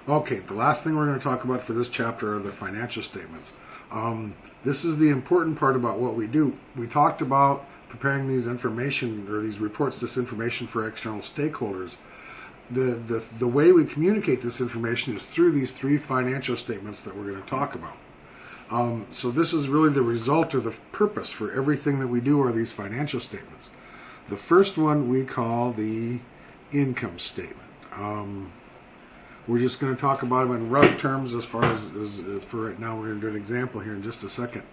Okay, the last thing we're going to talk about for this chapter are the financial statements. This is the important part about what we do. We talked about preparing these information or these reports, this information for external stakeholders. The way we communicate this information is through these three financial statements that we're going to talk about. So this is really the result or the purpose for everything that we do are these financial statements. The first one we call the income statement. We're just going to talk about them in rough terms as far as for right now. We're going to do an example here in just a second.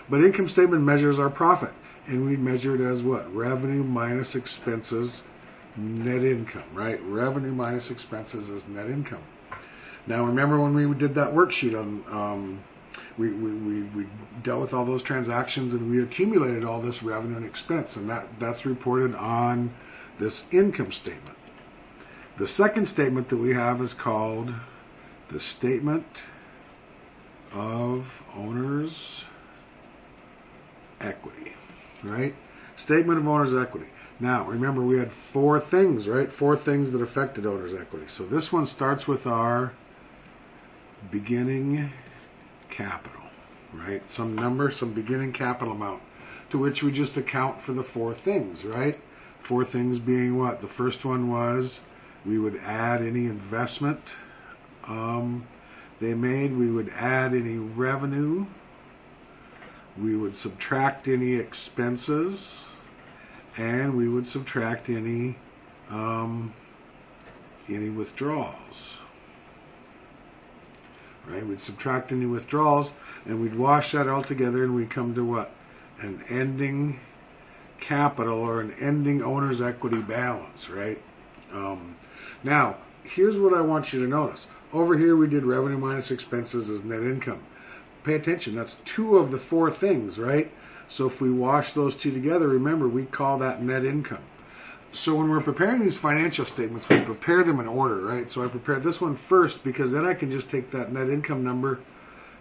But income statement measures our profit, and we measure it as what? Revenue minus expenses, net income, right? Revenue minus expenses is net income. Now remember when we did that worksheet on, we dealt with all those transactions and we accumulated all this revenue and expense, and that's reported on this income statement. The second statement that we have is called the Statement of Owner's Equity, right? Statement of Owner's Equity. Now, remember we had four things, right? Four things that affected owner's equity. So this one starts with our beginning capital, right? Some number, some beginning capital amount, to which we just account for the four things, right? Four things being what? The first one was we would add any investment they made. We would add any revenue. We would subtract any expenses, and we would subtract any withdrawals. Right? We'd subtract any withdrawals, and we'd wash that all together, and we'd come to what? An ending capital or an ending owner's equity balance, right? Now, here's what I want you to notice. Over here we did revenue minus expenses as net income. Pay attention, that's two of the four things, right? So if we wash those two together, remember we call that net income. So when we're preparing these financial statements, we prepare them in order, right? So I prepared this one first because then I can just take that net income number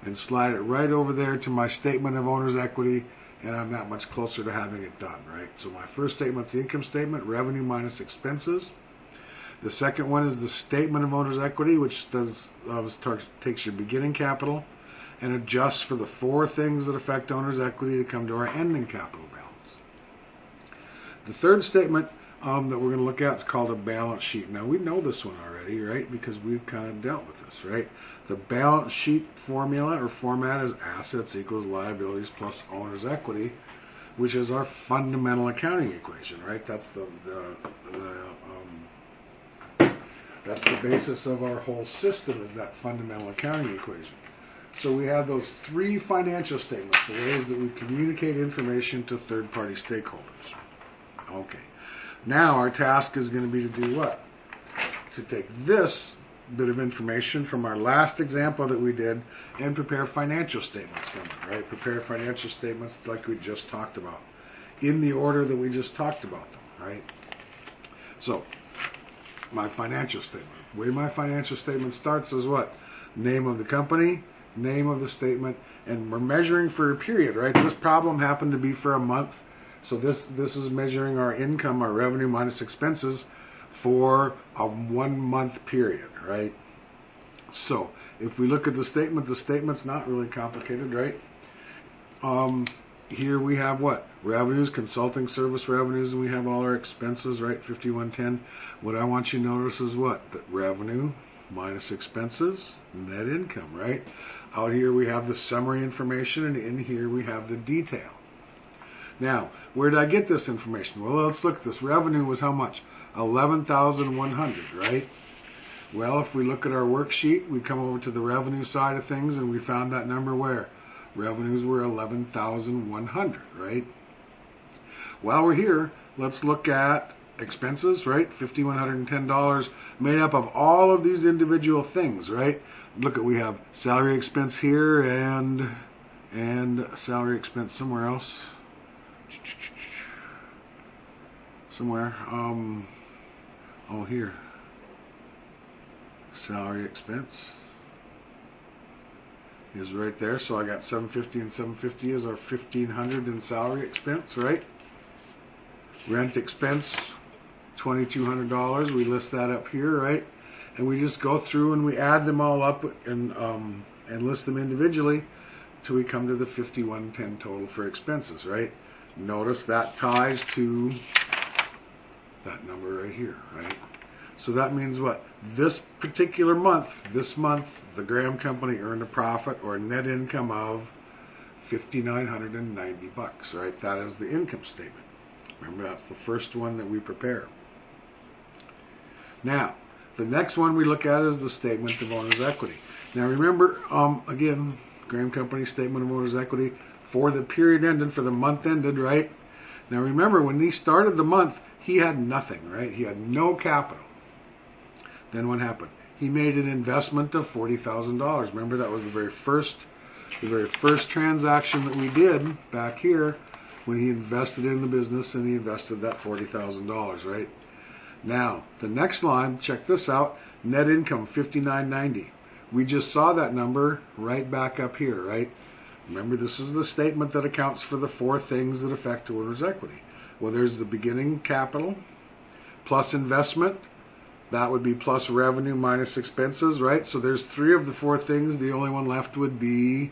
and slide it right over there to my statement of owner's equity, and I'm that much closer to having it done, right? So my first statement's the income statement, revenue minus expenses. The second one is the statement of owner's equity, which takes your beginning capital and adjusts for the four things that affect owner's equity to come to our ending capital balance. The third statement that we're going to look at is called a balance sheet. Now we know this one already, right? Because we've kind of dealt with this, right? The balance sheet formula or format is assets equals liabilities plus owner's equity, which is our fundamental accounting equation, right? That's the basis of our whole system, is that fundamental accounting equation. So we have those three financial statements, the ways that we communicate information to third-party stakeholders. Okay. Now our task is going to be to do what? To take this bit of information from our last example that we did and prepare financial statements from it, right? Prepare financial statements like we just talked about, in the order that we just talked about them, right? So, my financial statement. The way my financial statement starts is what? Name of the company, name of the statement, and we're measuring for a period, right? This problem happened to be for a month, so this is measuring our income, our revenue minus expenses for a 1 month period, right? So if we look at the statement's not really complicated, right? Here we have what? Revenues, consulting service revenues, and we have all our expenses, right? 5110. What I want you to notice is what? That revenue minus expenses, net income, right? Out here we have the summary information, and in here we have the detail. Now, where did I get this information? Well, let's look at this. Revenue was how much? 11,100, right? Well, if we look at our worksheet, we come over to the revenue side of things, and we found that number where? Revenues were 11,100, right? While we're here, let's look at expenses, right? $5,110 made up of all of these individual things, right? Look at, we have salary expense here and salary expense somewhere else. Somewhere. Oh, here. Salary expense is right there. So I got 750 and 750 is our 1,500 in salary expense, right? Rent expense, $2,200. We list that up here, right? and we just go through and we add them all up and list them individually till we come to the 5110 total for expenses, right? Notice that ties to that number right here, right? So that means what? This particular month, the Graham Company earned a profit or a net income of $5,990, right? That is the income statement. Remember, that's the first one that we prepare. Now, the next one we look at is the statement of owner's equity. Now remember, again, Graham Company statement of owner's equity for the period ended, for the month ended, right? Now remember, when he started the month, he had nothing, right? He had no capital. Then what happened? He made an investment of $40,000. Remember, that was the very first transaction that we did back here when he invested in the business, and he invested that $40,000, right? Now, the next line, check this out, net income, $5,990. We just saw that number right back up here, right? Remember, this is the statement that accounts for the four things that affect owner's equity. Well, there's the beginning capital plus investment. That would be plus revenue minus expenses, right? So there's three of the four things. The only one left would be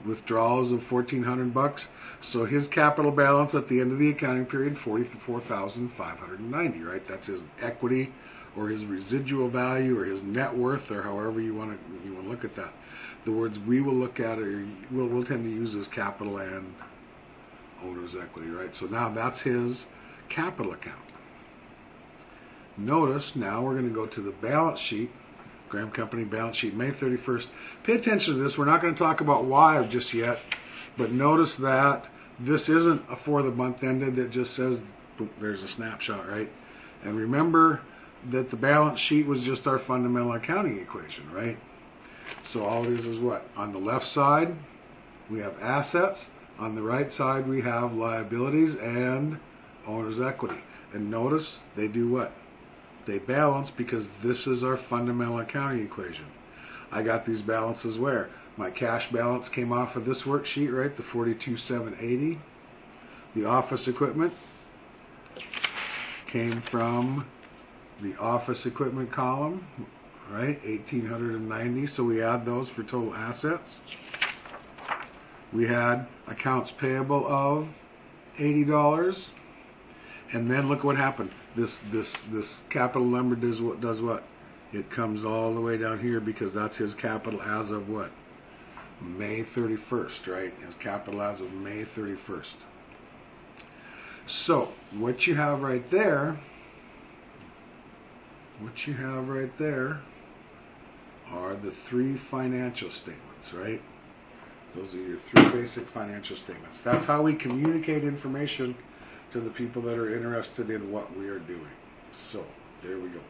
withdrawals of $1,400. So his capital balance at the end of the accounting period, $44,590, right? That's his equity or his residual value or his net worth, or however you want to look at that. The words we will look at, or we'll tend to use as capital and owner's equity, right? So now that's his capital account. Notice now we're going to go to the balance sheet, Graham Company balance sheet, May 31st. Pay attention to this. We're not going to talk about why just yet, but notice that this isn't a for the month ended. It just says, boom, there's a snapshot, right? And remember that the balance sheet was just our fundamental accounting equation, right? So all it is what? On the left side, we have assets. On the right side, we have liabilities and owner's equity. And notice they do what? They balance, because this is our fundamental accounting equation. I got these balances where? My cash balance came off of this worksheet, right? The $42,780. The office equipment came from the office equipment column, right? $1,890. So we add those for total assets. We had accounts payable of $80. And then look what happened. This capital number does what? It comes all the way down here, because that's his capital as of what? May 31st, right? His capital as of May 31st. So what you have right there, are the three financial statements, right? Those are your three basic financial statements. That's how we communicate information to the people that are interested in what we are doing. So there we go.